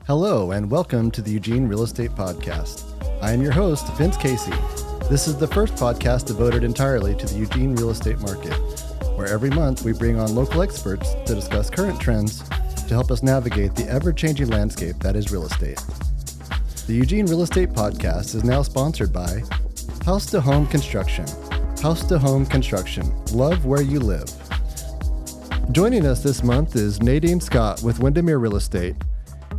Hello, and welcome to the Eugene Real Estate Podcast. I am your host, Vince Casey. This is the first podcast devoted entirely to the Eugene real estate market, where every month we bring on local experts to discuss current trends to help us navigate the ever-changing landscape that is real estate. The Eugene Real Estate Podcast is now sponsored by House to Home Construction. House to Home Construction. Love where you live. Joining us this month is Nadine Scott with Windermere Real Estate.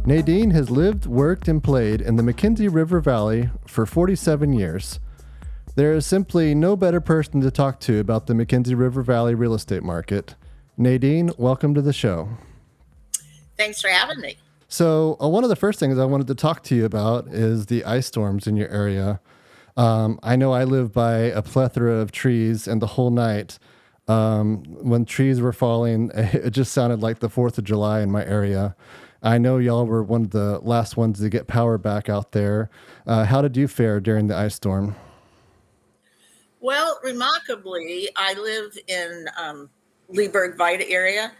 Nadine has lived, worked, and played in the McKenzie River Valley for 47 years. There is simply no better person to talk to about the McKenzie River Valley real estate market. Nadine, welcome to the show. Thanks for having me. So one of the first things I wanted to talk to you about is the ice storms in your area. I know I live by a plethora of trees, and the whole night when trees were falling, it just sounded like the 4th of July in my area. I know y'all were one of the last ones to get power back out there. How did you fare during the ice storm? Well, remarkably, I live in Leesburg-Vida area,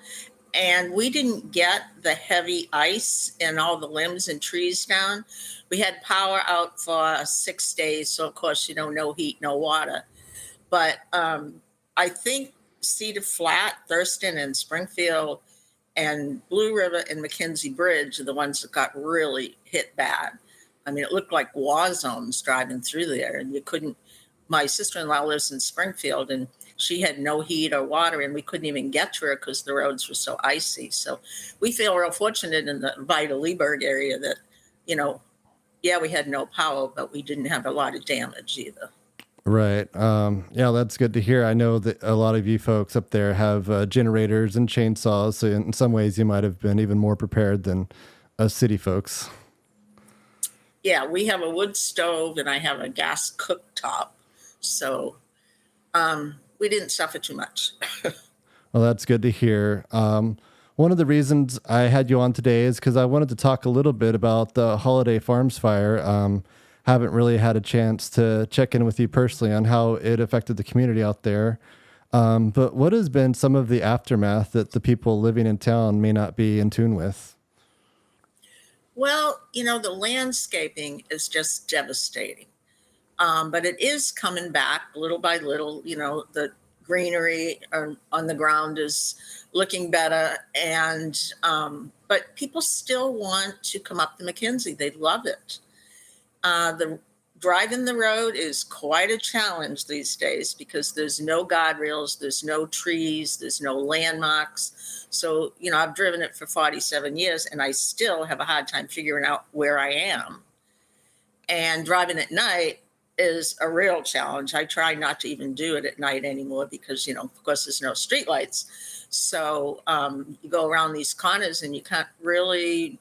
and we didn't get the heavy ice and all the limbs and trees down. We had power out for 6 days, so of course, no heat, no water. But I think Cedar Flat, Thurston, and Springfield, and Blue River and McKenzie Bridge are the ones that got really hit bad. I mean, it looked like war zones driving through there, and you couldn't. My sister-in-law lives in Springfield, and she had no heat or water, and we couldn't even get to her because the roads were so icy. So we feel real fortunate in the Vida-Leesburg area that, we had no power, but we didn't have a lot of damage either. Right. Yeah, that's good to hear. I know that a lot of you folks up there have generators and chainsaws, so in some ways you might have been even more prepared than us city folks. Yeah, we have a wood stove and I have a gas cooktop, so we didn't suffer too much. Well, that's good to hear. One of the reasons I had you on today is because I wanted to talk a little bit about the Holiday Farms fire. Haven't really had a chance to check in with you personally on how it affected the community out there. But what has been some of the aftermath that the people living in town may not be in tune with? Well, the landscaping is just devastating. But it is coming back little by little. The greenery on the ground is looking better. And but people still want to come up to McKenzie. They love it. The driving the road is quite a challenge these days because there's no guardrails, there's no trees, there's no landmarks. So, I've driven it for 47 years and I still have a hard time figuring out where I am. And driving at night is a real challenge. I try not to even do it at night anymore because, of course, there's no streetlights. So you go around these corners and you can't really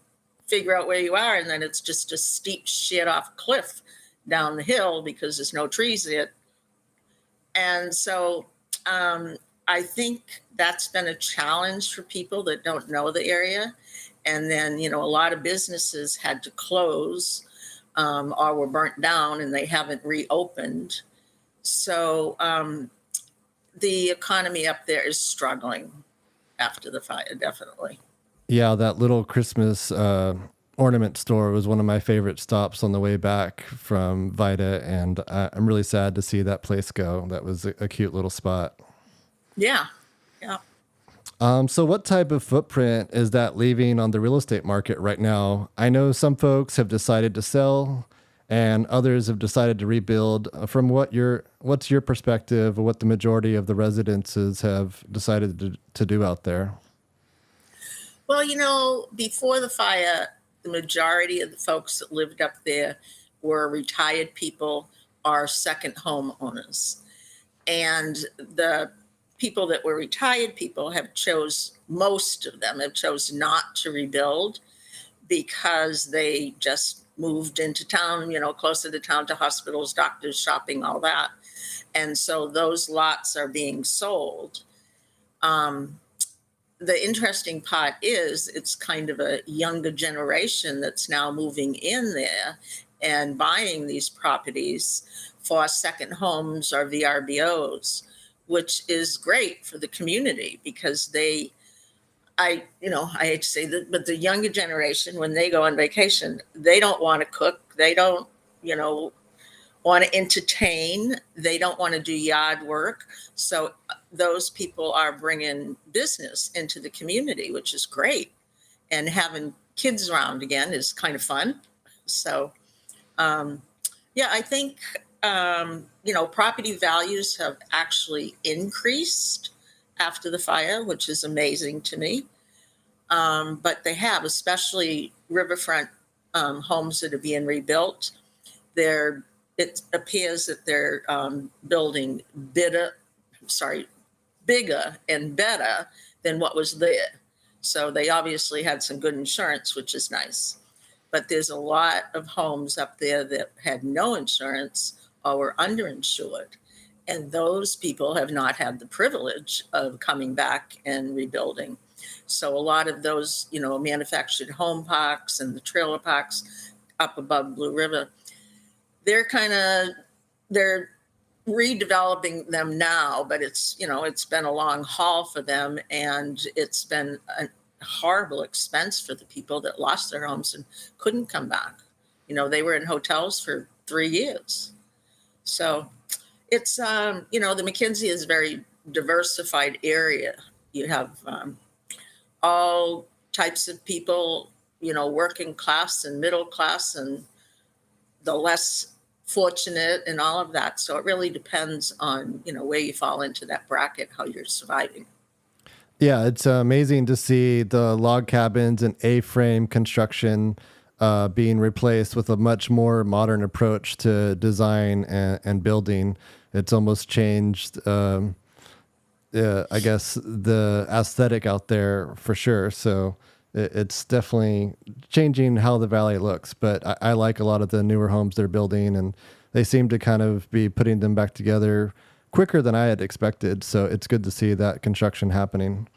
figure out where you are, and then it's just a steep shit off cliff down the hill because there's no trees there. And so I think that's been a challenge for people that don't know the area. And then, a lot of businesses had to close or were burnt down and they haven't reopened. So the economy up there is struggling after the fire, definitely. Yeah, that little Christmas ornament store was one of my favorite stops on the way back from Vida, and I'm really sad to see that place go. That was a cute little spot. Yeah. So what type of footprint is that leaving on the real estate market right now? I know some folks have decided to sell and others have decided to rebuild. From what's your perspective of what the majority of the residences have decided to do out there? Well, before the fire, the majority of the folks that lived up there were retired people or second home owners. And the people that were retired people most of them have chose not to rebuild because they just moved into town, closer to town to hospitals, doctors, shopping, all that. And so those lots are being sold. The interesting part is it's kind of a younger generation that's now moving in there and buying these properties for second homes or VRBOs, which is great for the community because they I hate to say that, but the younger generation, when they go on vacation, they don't want to cook. They don't, you know, want to entertain. They don't want to do yard work. So those people are bringing business into the community, which is great. And having kids around again is kind of fun. So, um, yeah, I think, property values have actually increased after the fire, which is amazing to me. But they have, especially riverfront homes that are being rebuilt. It appears that they're building bigger and better than what was there. So they obviously had some good insurance, which is nice. But there's a lot of homes up there that had no insurance or were underinsured. And those people have not had the privilege of coming back and rebuilding. So a lot of those, manufactured home parks and the trailer parks up above Blue River, they're redeveloping them now, but it's been a long haul for them, and it's been a horrible expense for the people that lost their homes and couldn't come back. They were in hotels for 3 years. So it's, the McKenzie is a very diversified area. You have all types of people, working class and middle class and the less fortunate and all of that. So it really depends on, where you fall into that bracket, how you're surviving. Yeah, it's amazing to see the log cabins and A-frame construction being replaced with a much more modern approach to design and building. It's almost changed, I guess, the aesthetic out there for sure. So it's definitely changing how the valley looks. But I like a lot of the newer homes they're building, and they seem to kind of be putting them back together quicker than I had expected. So it's good to see that construction happening.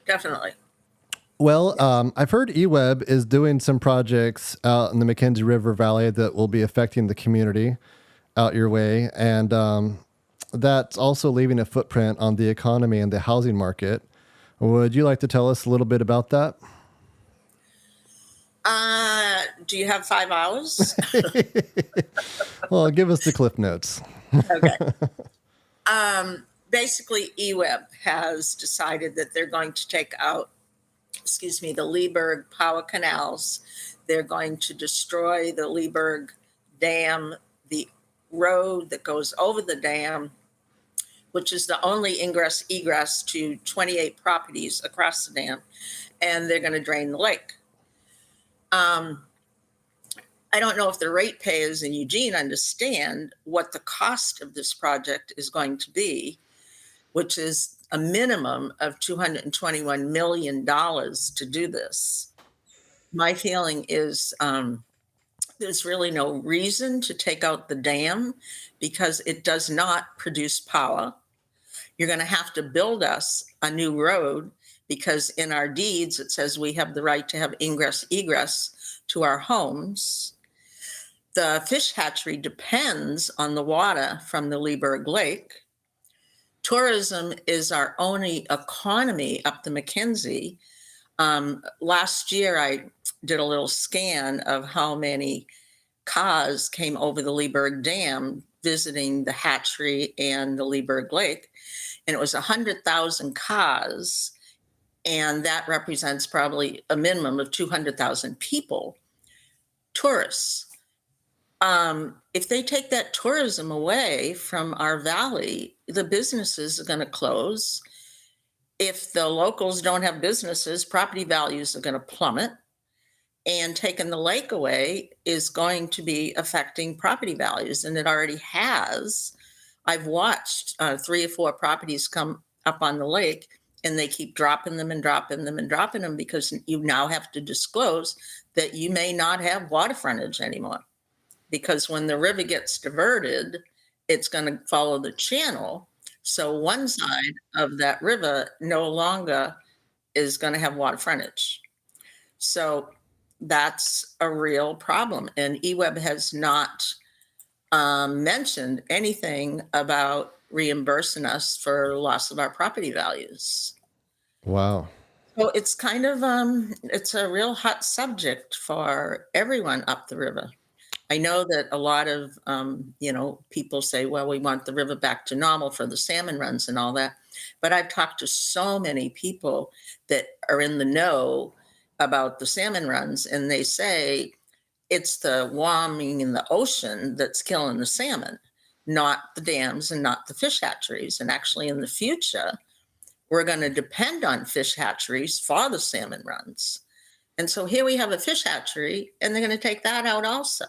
Definitely. Well, I've heard eWeb is doing some projects out in the McKenzie River Valley that will be affecting the community out your way. And that's also leaving a footprint on the economy and the housing market. Would you like to tell us a little bit about that? Do you have 5 hours? Well, give us the cliff notes. Okay. Basically, eWeb has decided that they're going to take out, the Leeburg power canals. They're going to destroy the Leeburg Dam, the road that goes over the dam, which is the only egress to 28 properties across the dam, and they're going to drain the lake. I don't know if the ratepayers in Eugene understand what the cost of this project is going to be, which is a minimum of $221 million to do this. My feeling is there's really no reason to take out the dam because it does not produce power. You're going to have to build us a new road because in our deeds it says we have the right to have egress to our homes. The fish hatchery depends on the water from the Leeburg Lake. Tourism is our only economy up the McKenzie. Last year, I did a little scan of how many cars came over the Leeburg Dam visiting the hatchery and the Leeburg Lake, and it was 100,000 cars, and that represents probably a minimum of 200,000 people, tourists. If they take that tourism away from our valley, the businesses are going to close. If the locals don't have businesses, property values are going to plummet. And taking the lake away is going to be affecting property values, and it already has. I've watched 3 or 4 properties come up on the lake, and they keep dropping them and dropping them and dropping them because you now have to disclose that you may not have water frontage anymore. Because when the river gets diverted, it's going to follow the channel. So one side of that river no longer is going to have water frontage. So that's a real problem. And eWeb has not mentioned anything about reimbursing us for loss of our property values. Wow. Well, it's kind of it's a real hot subject for everyone up the river. I know that a lot of people say, well, we want the river back to normal for the salmon runs and all that. But I've talked to so many people that are in the know about the salmon runs, and they say it's the warming in the ocean that's killing the salmon, not the dams and not the fish hatcheries. And actually, in the future, we're going to depend on fish hatcheries for the salmon runs. And so here we have a fish hatchery, and they're going to take that out also.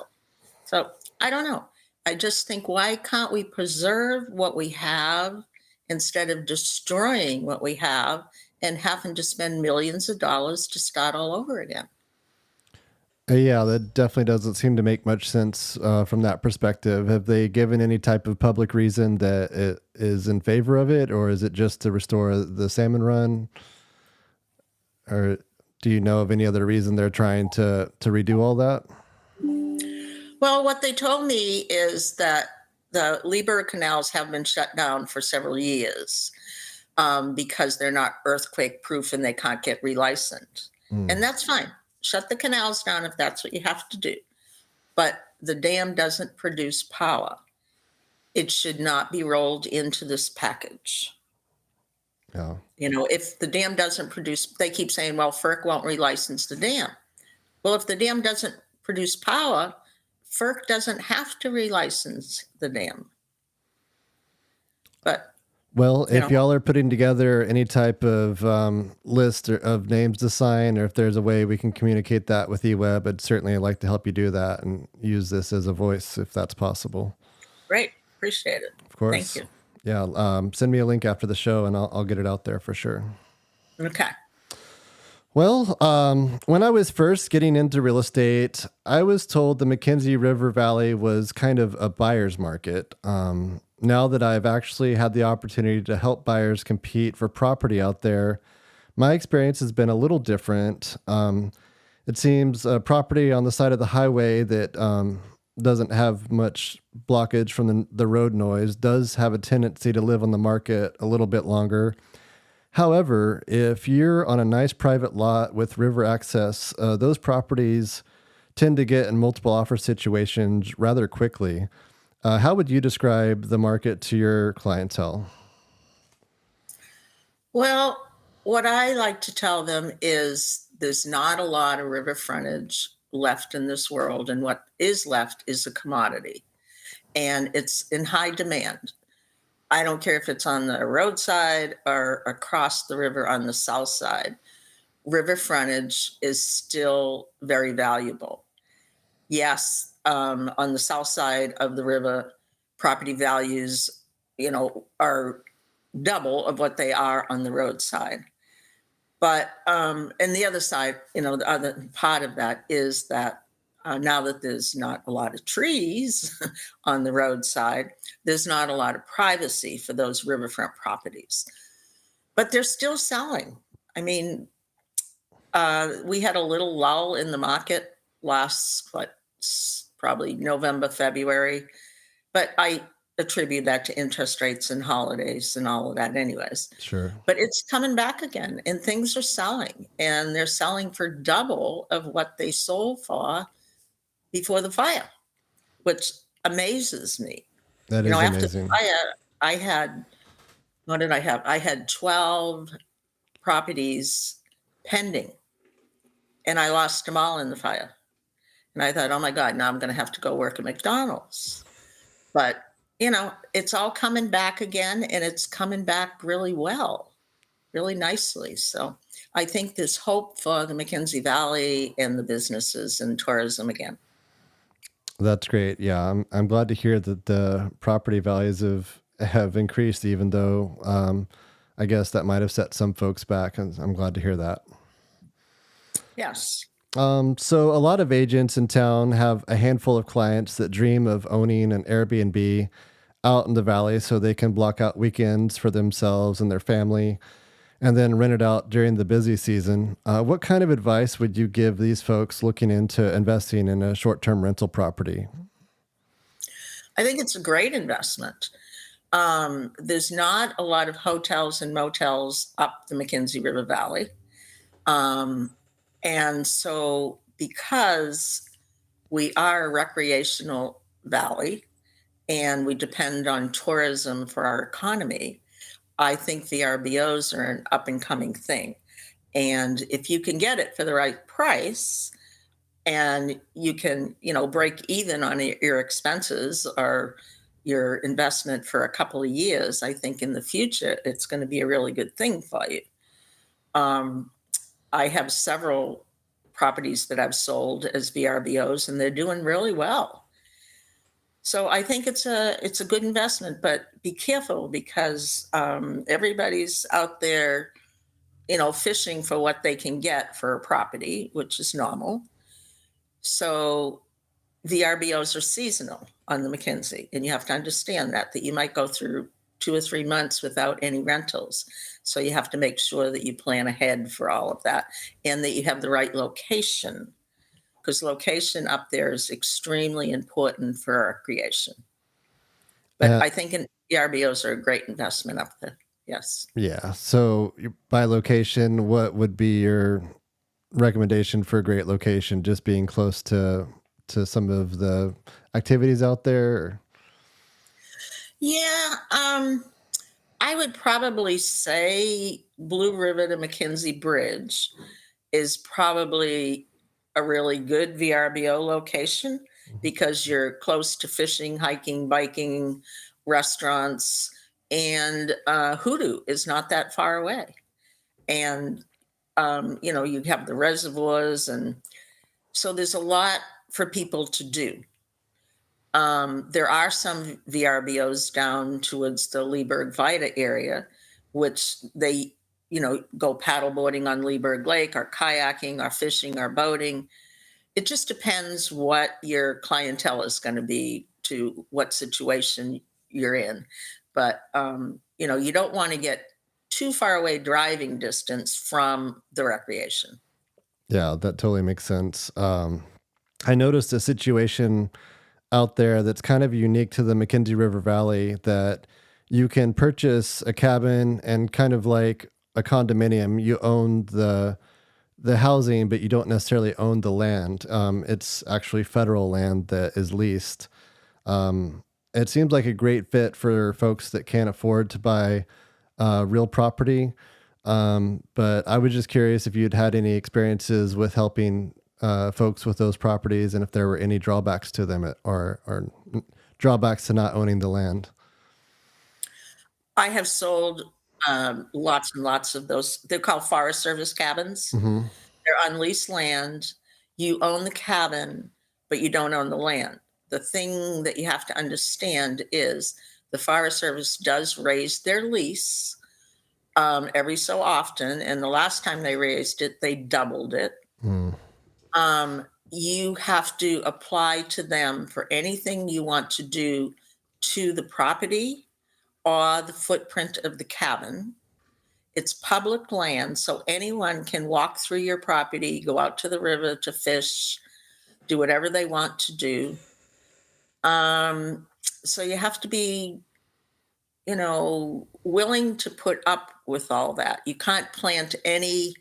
So I don't know. I just think, why can't we preserve what we have instead of destroying what we have and having to spend millions of dollars to start all over again? Yeah, that definitely doesn't seem to make much sense from that perspective. Have they given any type of public reason that it is in favor of it, or is it just to restore the salmon run? Or do you know of any other reason they're trying to redo all that? Well, what they told me is that the Lieber canals have been shut down for several years because they're not earthquake proof and they can't get relicensed. Mm. And that's fine. Shut the canals down if that's what you have to do. But the dam doesn't produce power. It should not be rolled into this package. Yeah. If the dam doesn't produce, they keep saying, well, FERC won't relicense the dam. Well, if the dam doesn't produce power, FERC doesn't have to relicense the dam. But, Well, you if know, y'all are putting together any type of list of names to sign, or if there's a way we can communicate that with eWeb, I'd certainly like to help you do that and use this as a voice if that's possible. great. Appreciate it. Of Thank course. you. Yeah. Send me a link after the show and I'll get it out there for sure. Okay. Well, when I was first getting into real estate, I was told the McKenzie River Valley was kind of a buyer's market. Now that I've actually had the opportunity to help buyers compete for property out there, my experience has been a little different. It seems a property on the side of the highway that doesn't have much blockage from the road noise does have a tendency to live on the market a little bit longer. However, if you're on a nice private lot with river access, those properties tend to get in multiple offer situations rather quickly. How would you describe the market to your clientele? Well, what I like to tell them is there's not a lot of river frontage left in this world, and what is left is a commodity, and it's in high demand. I don't care if it's on the roadside or across the river on the south side. River frontage is still very valuable. Yes, on the south side of the river, property values, are double of what they are on the roadside. But and the other side, the other part of that is that now that there's not a lot of trees on the roadside, there's not a lot of privacy for those riverfront properties. But they're still selling. I mean, we had a little lull in the market last, probably November, February, but I attribute that to interest rates and holidays and all of that, anyways. Sure. But it's coming back again, and things are selling, and they're selling for double of what they sold for before the fire, which amazes me. That is After the amazing. fire, I had, what did I have? I had 12 properties pending, and I lost them all in the fire. And I thought, oh my God, now I'm going to have to go work at McDonald's. But, it's all coming back again, and it's coming back really well, really nicely. So I think there's hope for the McKenzie Valley and the businesses and tourism again. That's great. Yeah, I'm glad to hear that the property values have increased, even though I guess that might have set some folks back, and I'm glad to hear that. Yes. So a lot of agents in town have a handful of clients that dream of owning an Airbnb out in the valley so they can block out weekends for themselves and their family and then rent it out during the busy season. What kind of advice would you give these folks looking into investing in a short-term rental property? I think it's a great investment. There's not a lot of hotels and motels up the McKenzie River Valley. And so, because we are a recreational valley and we depend on tourism for our economy, I think VRBOs are an up and coming thing. And if you can get it for the right price and you can, break even on your expenses or your investment for a couple of years, I think in the future it's going to be a really good thing for you. Um, I have several properties that I've sold as VRBOs, and they're doing really well. So I think it's a good investment, but be careful because everybody's out there, fishing for what they can get for a property, which is normal. So VRBOs are seasonal on the McKenzie, and you have to understand that you might go through 2 or 3 months without any rentals. So you have to make sure that you plan ahead for all of that and that you have the right location, because location up there is extremely important for recreation. But I think VRBOs are a great investment up there. Yes. Yeah. So by location, what would be your recommendation for a great location? Just being close to some of the activities out there? Yeah. I would probably say Blue River to McKenzie Bridge is probably a really good VRBO location because you're close to fishing, hiking, biking, restaurants, and Hoodoo is not that far away. And, you have the reservoirs, and so there's a lot for people to do. There are some VRBOs down towards the Leeburg Vida area, which they, go paddleboarding on Leeburg Lake or kayaking or fishing or boating. It just depends what your clientele is going to be to what situation you're in. But, you don't want to get too far away driving distance from the recreation. Yeah, that totally makes sense. I noticed a situation out there that's kind of unique to the McKenzie River Valley, that you can purchase a cabin and kind of like a condominium. You own the housing, but you don't necessarily own the land. It's actually federal land that is leased. It seems like a great fit for folks that can't afford to buy real property. But I was just curious if you'd had any experiences with helping folks with those properties, and if there were any drawbacks to them, or drawbacks to not owning the land. I have sold lots and lots of those. They're called Forest Service cabins. Mm-hmm. They're on leased land. You own the cabin, but you don't own the land. The thing that you have to understand is the Forest Service does raise their lease every so often. And the last time they raised it, they doubled it. Mm. You have to apply to them for anything you want to do to the property or the footprint of the cabin. It's public land, so anyone can walk through your property, go out to the river to fish, do whatever they want to do. So you have to be, willing to put up with all that. You can't plant any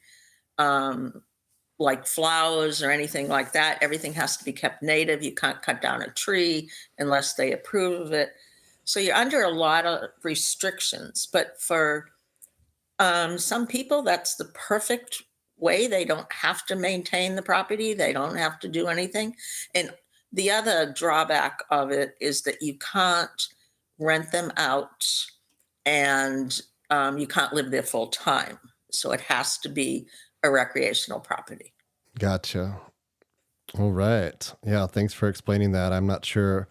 like flowers or anything like that. Everything has to be kept native. You can't cut down a tree unless they approve of it. So you're under a lot of restrictions. But for some people, that's the perfect way. They don't have to maintain the property. They don't have to do anything. And the other drawback of it is that you can't rent them out, and you can't live there full time. So it has to be a recreational property. Gotcha. All right. Yeah, thanks for explaining that. I'm not sure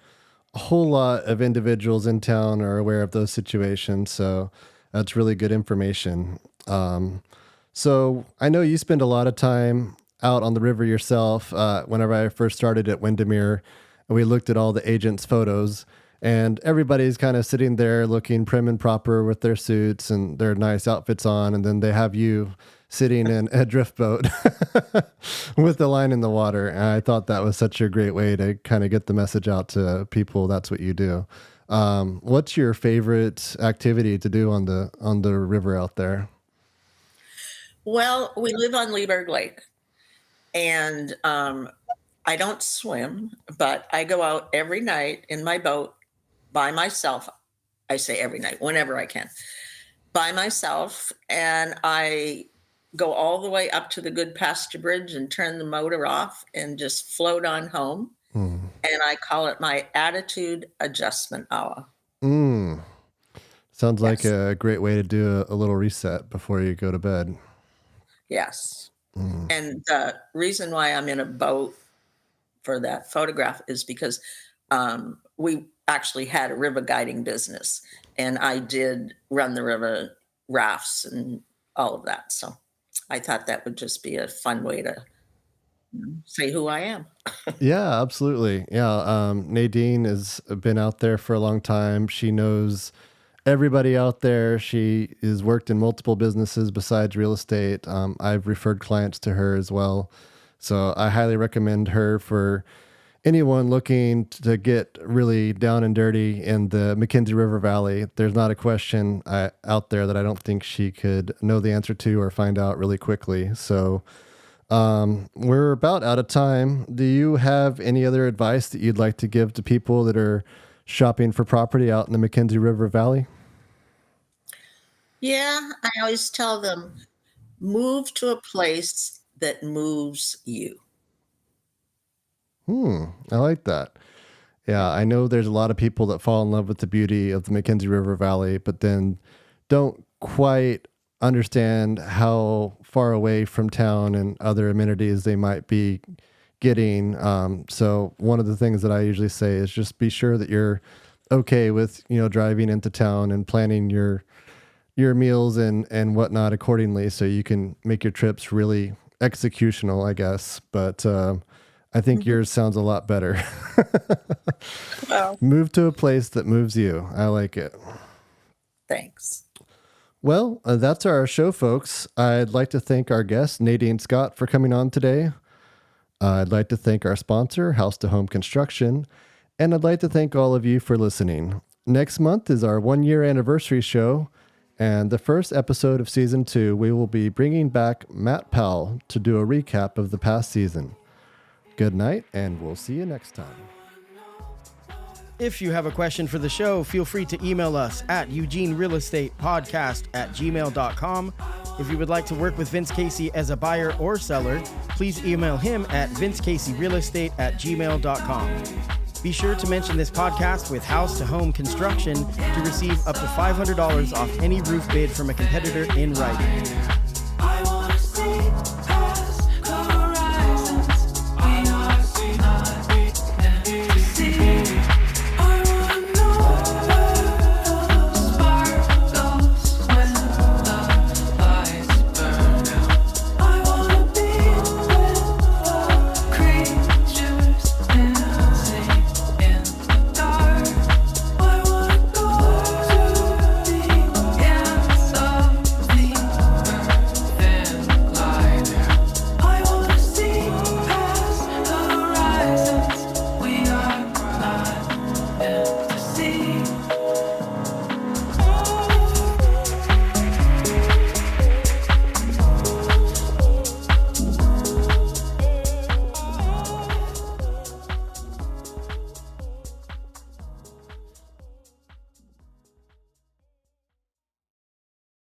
a whole lot of individuals in town are aware of those situations, so that's really good information. So I know you spend a lot of time out on the river yourself. Whenever I first started at Windermere, and we looked at all the agents' photos, and everybody's kind of sitting there looking prim and proper with their suits and their nice outfits on, and then they have you sitting in a drift boat with the line in the water. And I thought that was such a great way to kind of get the message out to people. That's what you do. What's your favorite activity to do on the river out there? Well, we live on Leeburg Lake, and I don't swim, but I go out every night in my boat by myself. I say every night, whenever I can, by myself, and I go all the way up to the Good Pasture Bridge and turn the motor off and just float on home. And I call it my attitude adjustment hour. Sounds like Yes. a great way to do a little reset before you go to bed. Yes. And the reason why I'm in a boat for that photograph is because we actually had a river guiding business, and I did run the river rafts and all of that. So I thought that would just be a fun way to say who I am. Yeah, absolutely. Yeah, Nadine has been out there for a long time. She knows everybody out there. She has worked in multiple businesses besides real estate. I've referred clients to her as well. So I highly recommend her for anyone looking to get really down and dirty in the McKenzie River Valley. There's not a question out there that I don't think she could know the answer to or find out really quickly. So we're about out of time. Do you have any other advice that you'd like to give to people that are shopping for property out in the McKenzie River Valley? Yeah, I always tell them move to a place that moves you. I like that. Yeah, I know there's a lot of people that fall in love with the beauty of the McKenzie River Valley, but then don't quite understand how far away from town and other amenities they might be getting. So one of the things that I usually say is just be sure that you're okay with, driving into town and planning your meals and whatnot accordingly, so you can make your trips really executional, I guess. But I think yours sounds a lot better. Well, Move to a place that moves you. I like it. thanks. Well, that's our show, folks. I'd like to thank our guest, Nadine Scott, for coming on today. I'd like to thank our sponsor, House to Home Construction. And I'd like to thank all of you for listening. Next month is our 1-year anniversary show. And the first episode of season 2, we will be bringing back Matt Powell to do a recap of the past season. Good night, and we'll see you next time. If you have a question for the show, feel free to email us at eugenerealestatepodcast@gmail.com. If you would like to work with Vince Casey as a buyer or seller, please email him at vincecaseyrealestate@gmail.com. Be sure to mention this podcast with House to Home Construction to receive up to $500 off any roof bid from a competitor in writing.